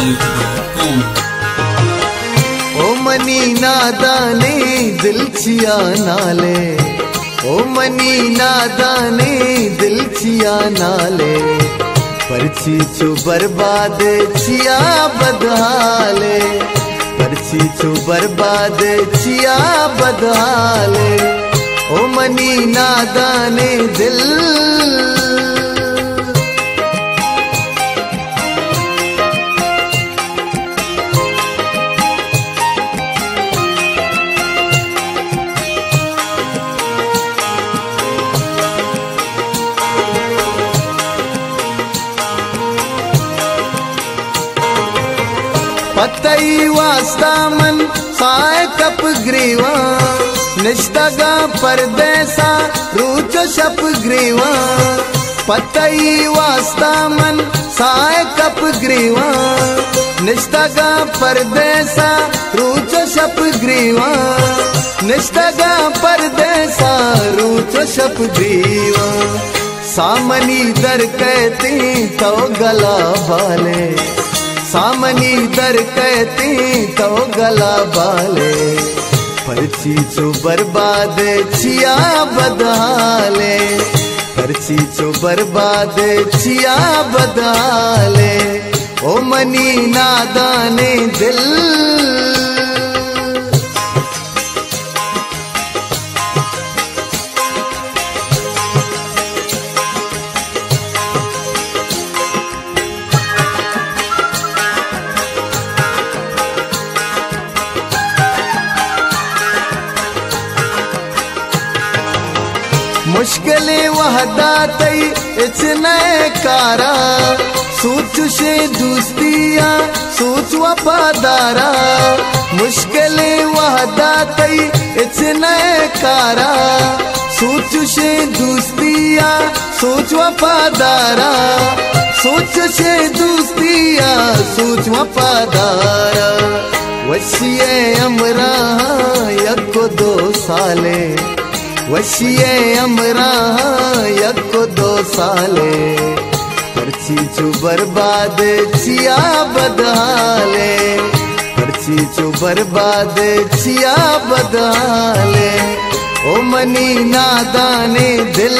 music.com। ओ money नादाने दिल छिया नाले, ओ मनी नादाने दिल छिया नाले, परची छु बर्बाद छिया बदहाले, परची छु बर्बाद छिया बदहाले। ओ मनी नादाने दिल पतई वास्ता मन साय कप ग्रीवा, निष्ठगा परदेसा रूचो शप ग्रीवा। पतई वास्ता मन साय कप ग्रीवा, निष्ठगा परदेसा रूचो शप ग्रीवा, निष्ठगा परदेसा रूचो शप ग्रीवा। सामनी दर कहती तो गला बाले, सामनी दर कहती तो गला बाले, परची छु बर्बाद छिया बदहाले, परची छु बर्बाद छिया बदहाले। ओ मनी नादाने दिल मुश्किलें वहदातई इतने कारा, सोच से दोस्तियां सोच वफादारा। मुश्किलें वहदातई इतने कारा, सोच से दोस्तियां सोच वफादारा, सोच से दोस्तियां सोच वफादारा। वसिए अमरा यको 2 साले, वशिए अमरा यको 2 साले, परची छु बर्बाद छिया बदहाले, परची छु बर्बाद छिया बदहाले। ओ मनी नादाने दिल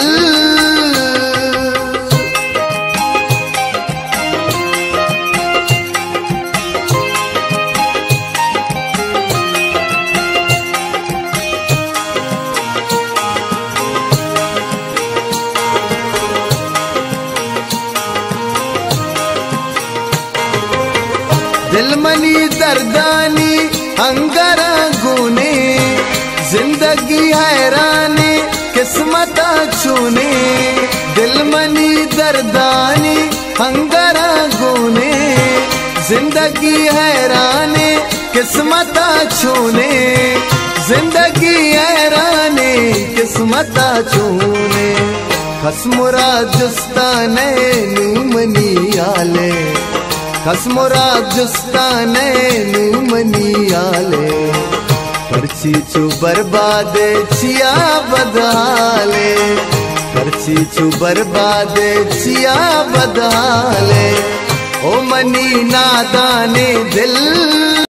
दिल मनी दर्दानी अंगरा गुने, जिंदगी हैरानी किस्मत छूने। दिल मनी दर्दानी अंगरा गुने, जिंदगी हैरानी किस्मत छूने, जिंदगी हैरानी किस्मत छूने। खसमुरा जुस्ताने नूमनी आले, खसमुरा जुस्ताने नूमनी आले, परची छु बर्बाद छिया बदहाले, परची छु बर्बाद छिया बदहाले। ओ मनी नादाने दिल